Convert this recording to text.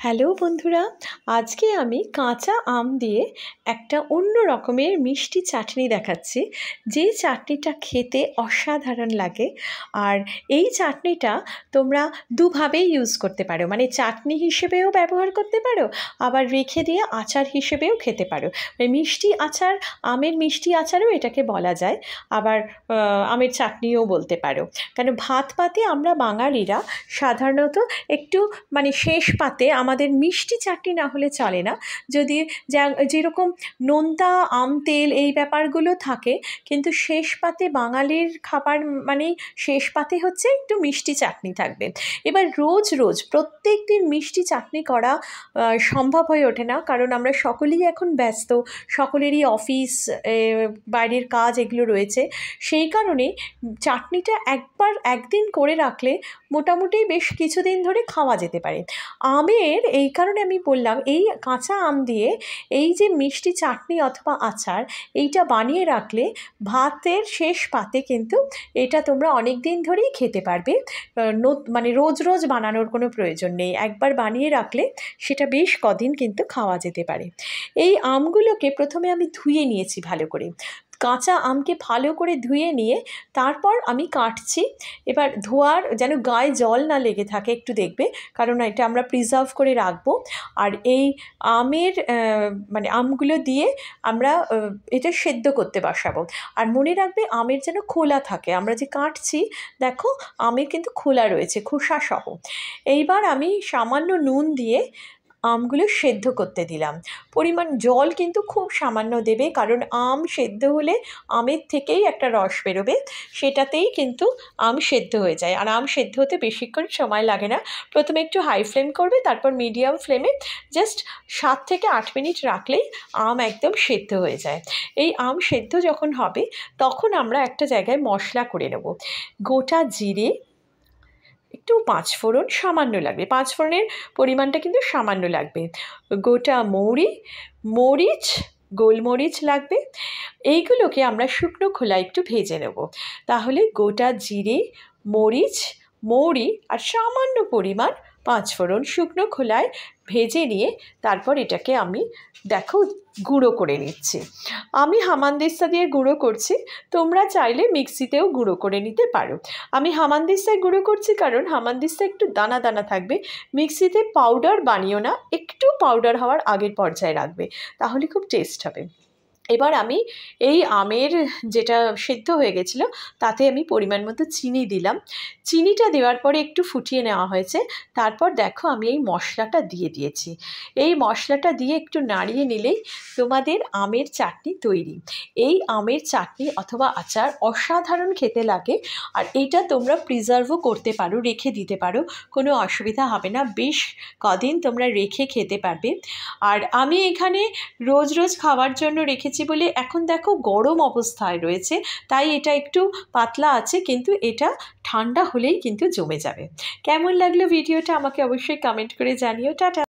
Hello বন্ধুরা, আজকে আমি কাঁচা আম দিয়ে একটা অন্য রকমের মিষ্টি চাটনি দেখাচ্ছি। যে চাটনিটা খেতে অসাধারণ লাগে। আর এই চাটনিটা তোমরা দুভাবেই ইউজ করতে পারো, মানে চাটনি হিসেবেও ব্যবহার করতে পারো, আবার রেখে দিয়ে আচার হিসেবেও খেতে পারো। মানে মিষ্টি আচার, আমের মিষ্টি আচারও এটাকে বলা যায়, আবার আমের চাটনিও বলতে পারো। কেন ভাত পাতে আমরা বাঙালিরা সাধারণত একটু মানে শেষ পাতে আমাদের মিষ্টি চাটনি না হলে চলে না। যদি যেরকম নোনতা আম তেল এই ব্যাপারগুলো থাকে, কিন্তু শেষ পাতে বাঙালির খাবার মানেই শেষ পাতে হচ্ছে একটু মিষ্টি চাটনি থাকবে। এবার রোজ রোজ প্রত্যেক দিন মিষ্টি চাটনি করা সম্ভব হয়ে ওঠে না, কারণ আমরা সকলেই এখন ব্যস্ত, সকলেরই অফিস, বাইরের কাজ এগুলো রয়েছে। সেই কারণে চাটনিটা একদিন করে রাখলে মোটামুটি বেশ কিছুদিন ধরে খাওয়া যেতে পারে। আমের এই কারণে আমি বললাম, এই কাঁচা আম দিয়ে এই যে মিষ্টি চাটনি অথবা আচার, এইটা বানিয়ে রাখলে ভাতের শেষ পাতে কিন্তু এটা তোমরা অনেক দিন ধরেই খেতে পারবে। মানে রোজ রোজ বানানোর কোনো প্রয়োজন নেই, একবার বানিয়ে রাখলে সেটা বেশ কদিন কিন্তু খাওয়া যেতে পারে। এই আমগুলোকে প্রথমে আমি ধুয়ে নিয়েছি ভালো করে। কাঁচা আমকে ভালো করে ধুয়ে নিয়ে তারপর আমি কাটছি। এবার ধোয়ার যেন গায়ে জল না লেগে থাকে একটু দেখবে, কারণ এটা আমরা প্রিজার্ভ করে রাখবো। আর এই আমের মানে আমগুলো দিয়ে আমরা এটা সেদ্ধ করতে বসাবো। আর মনে রাখবে আমের যেন খোলা থাকে, আমরা যে কাটছি দেখো আমের কিন্তু খোলা রয়েছে, খোসা সহ। এইবার আমি সামান্য নুন দিয়ে আমগুলো সেদ্ধ করতে দিলাম। পরিমাণ জল কিন্তু খুব সামান্য দেবে, কারণ আম সেদ্ধ হলে আমের থেকেই একটা রস বেরোবে, সেটাতেই কিন্তু আম সেদ্ধ হয়ে যায়। আর আম সেদ্ধ হতে বেশিক্ষণ সময় লাগে না। প্রথমে একটু হাই ফ্লেম করবে, তারপর মিডিয়াম ফ্লেমে জাস্ট 7 থেকে 8 মিনিট রাখলেই আম একদম সেদ্ধ হয়ে যায়। এই আম সেদ্ধ যখন হবে তখন আমরা একটা জায়গায় মশলা করে নেব। গোটা জিরে, একটু 5 ফোড়ন সামান্য লাগবে, 5 ফোড়নের পরিমাণটা কিন্তু সামান্য লাগবে, গোটা মৌরি, মরিচ, গোলমরিচ লাগবে। এইগুলোকে আমরা শুকনো খোলায় একটু ভেজে নেব। তাহলে গোটা জিরে, মরিচ, মৌরি আর সামান্য পরিমাণ 5 ফোড়ন শুকনো খোলায় ভেজে নিয়ে তারপর এটাকে আমি দেখো গুঁড়ো করে নিচ্ছি। আমি হামানদিস্তা দিয়ে গুঁড়ো করছি, তোমরা চাইলে মিক্সিতেও গুঁড়ো করে নিতে পারো। আমি হামানদিস্তায় গুঁড়ো করছি কারণ হামানদিস্তা একটু দানা দানা থাকবে। মিক্সিতে পাউডার বানিও না, একটু পাউডার হওয়ার আগের পর্যায়ে রাখবে, তাহলে খুব টেস্ট হবে। এবার আমি এই আমের যেটা সেদ্ধ হয়ে গেছিলো তাতে আমি পরিমাণ মতো চিনি দিলাম। চিনিটা দেওয়ার পরে একটু ফুটিয়ে নেওয়া হয়েছে। তারপর দেখো আমি এই মশলাটা দিয়ে দিয়েছি। এই মশলাটা দিয়ে একটু নাড়িয়ে নিলেই তোমাদের আমের চাটনি তৈরি। এই আমের চাটনি অথবা আচার অসাধারণ খেতে লাগে। আর এইটা তোমরা প্রিজার্ভও করতে পারো, রেখে দিতে পারো, কোনো অসুবিধা হবে না, বেশ কদিন তোমরা রেখে খেতে পারবে। আর আমি এখানে রোজ রোজ খাওয়ার জন্য রেখেছি বলে এখন দেখো গরম অবস্থায় রয়েছে, তাই এটা একটু পাতলা আছে, কিন্তু এটা ঠান্ডা হলেই কিন্তু জমে যাবে। কেমন লাগলো ভিডিওটা আমাকে অবশ্যই কমেন্ট করে জানিও। টাটা।